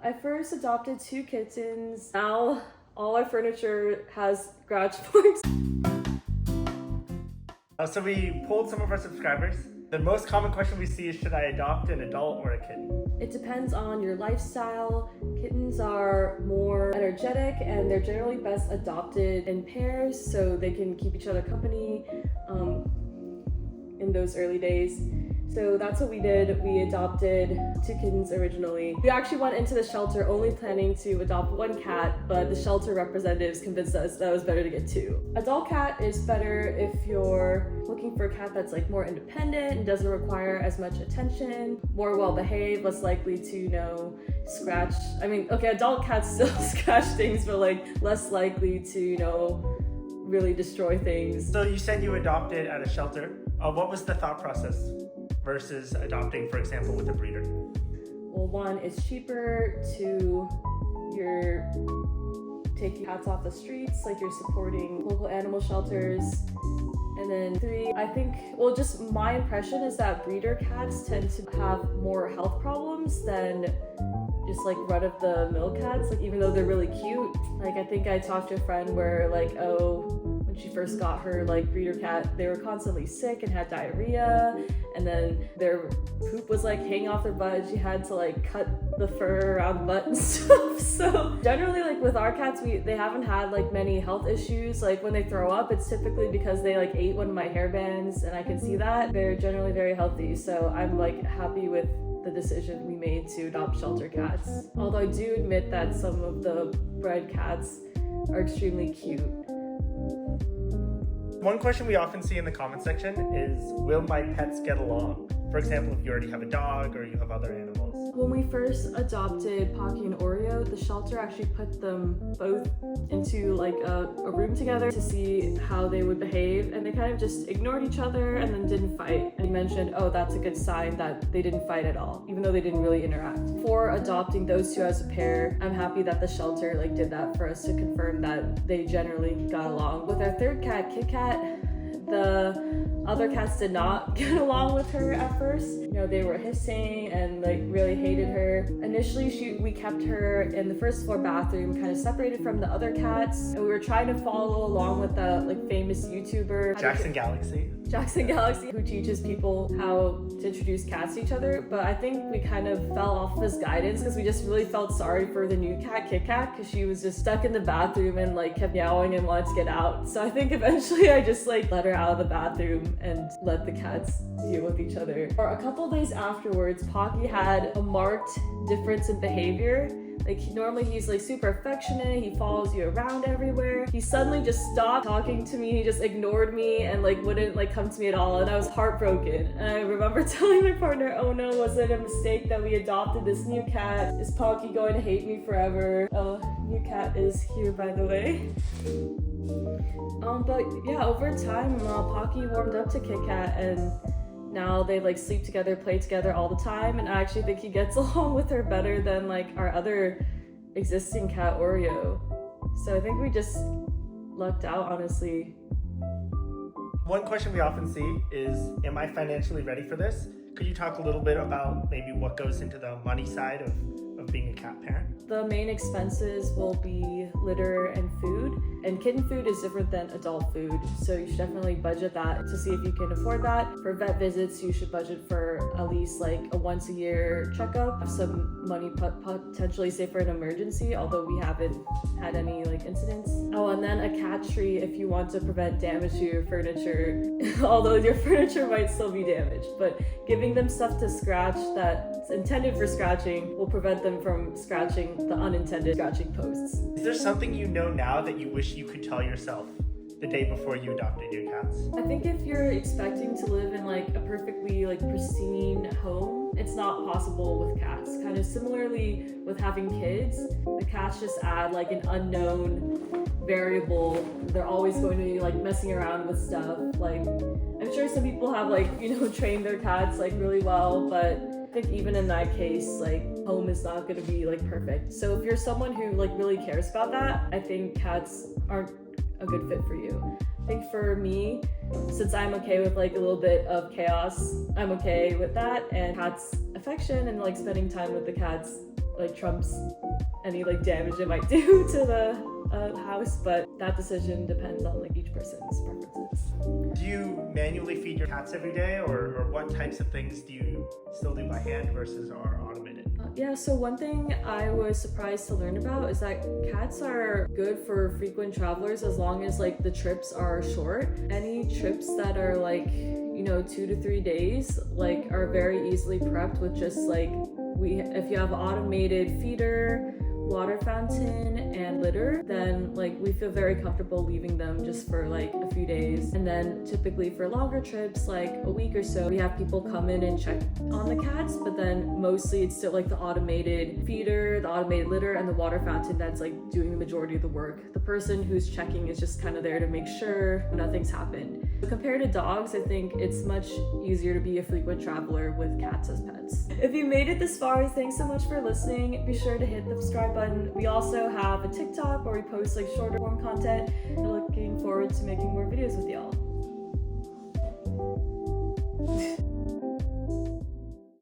I first adopted 2 kittens. Now all our furniture has scratch marks. So we polled some of our subscribers. The most common question we see is, should I adopt an adult or a kitten? It depends on your lifestyle. Kittens are more energetic and they're generally best adopted in pairs so they can keep each other company in those early days. So that's what we did. We adopted 2 kittens originally. We actually went into the shelter only planning to adopt 1 cat, but the shelter representatives convinced us that it was better to get 2. Adult cat is better if you're looking for a cat that's like more independent and doesn't require as much attention, more well behaved, less likely to, scratch. I mean, okay, adult cats still scratch things, but like less likely to, really destroy things. So you said you adopted at a shelter. What was the thought process versus adopting, for example, with a breeder? Well, 1, it's cheaper. 2, you're taking cats off the streets, like you're supporting local animal shelters. And then 3, I think, just my impression is that breeder cats tend to have more health problems than just like run-of-the-mill cats, like even though they're really cute. Like I think I talked to a friend where when she first got her breeder cat, they were constantly sick and had diarrhea, and then their poop was hanging off their butt and she had to cut the fur around the butt and stuff. So generally with our cats, they haven't had many health issues. When they throw up, it's typically because they ate one of my hairbands, and I can see that. They're generally very healthy, so I'm happy with the decision we made to adopt shelter cats. Although I do admit that some of the bred cats are extremely cute. One question we often see in the comment section is, will my pets get along? For example, if you already have a dog or you have other animals. When we first adopted Pocky and Oreo, the shelter actually put them both into a room together to see how they would behave, and they kind of just ignored each other and then didn't fight. And he mentioned, that's a good sign that they didn't fight at all, even though they didn't really interact. For adopting those 2 as a pair, I'm happy that the shelter did that for us to confirm that they generally got along. With our 3rd cat, Kit Kat, the other cats did not get along with her at first. They were hissing and really hated her. Initially, we kept her in the first floor bathroom, kind of separated from the other cats, and we were trying to follow along with the famous YouTuber Jackson Galaxy, who teaches people how to introduce cats to each other. But I think we kind of fell off of his guidance because we just really felt sorry for the new cat, Kit Kat, because she was just stuck in the bathroom and kept meowing and wanted to get out. So I think eventually I just let her out of the bathroom and let the cats deal with each other. For a couple days afterwards, Pocky had a marked difference in behavior. Normally he's super affectionate, he follows you around everywhere. He suddenly just stopped talking to me, he just ignored me and wouldn't come to me at all, and I was heartbroken. And I remember telling my partner, oh no, was it a mistake that we adopted this new cat? Is Pocky going to hate me forever? New cat is here, by the way. But yeah, over time, Pocky warmed up to Kit Kat, and now they sleep together, play together all the time, and I actually think he gets along with her better than our other existing cat, Oreo. So I think we just lucked out, honestly. One question we often see is, am I financially ready for this? Could you talk a little bit about maybe what goes into the money side of being a cat parent? The main expenses will be litter and food, and kitten food is different than adult food, so you should definitely budget that to see if you can afford that. For vet visits, you should budget for at least a once a year checkup, have some money potentially saved for an emergency, although we haven't had any incidents. And then a cat tree if you want to prevent damage to your furniture, although your furniture might still be damaged, but giving them stuff to scratch that's intended for scratching will prevent them from scratching the unintended scratching posts. Is there something you know now that you wish you could tell yourself the day before you adopted your cats? I think if you're expecting to live in a perfectly pristine home, it's not possible with cats. Kind of similarly with having kids, the cats just add an unknown variable. They're always going to be messing around with stuff. I'm sure some people have trained their cats really well, but I think even in that case, home is not going to be perfect. So if you're someone who really cares about that, I think cats aren't a good fit for you. I think for me, since I'm okay with a little bit of chaos, I'm okay with that, and cats affection and spending time with the cats like trumps any like damage it might do to the house, but that decision depends on like each person's preferences. Do you manually feed your cats every day, or what types of things do you still do by hand versus are automated? Yeah, so one thing I was surprised to learn about is that cats are good for frequent travelers as long as like the trips are short. Any trips that are like, you know, 2 to 3 days, like are very easily prepped with just like, if you have an automated feeder, water fountain, and litter, then like we feel very comfortable leaving them just for like a few days. And then typically for longer trips, like a week or so, we have people come in and check on the cats, but then mostly it's still like the automated feeder, the automated litter, and the water fountain that's like doing the majority of the work. The person who's checking is just kind of there to make sure nothing's happened. Compared to dogs, I think it's much easier to be a frequent traveler with cats as pets. If you made it this far, thanks so much for listening. Be sure to hit the subscribe button. We also have a TikTok where we post like shorter form content. We're looking forward to making more videos with y'all.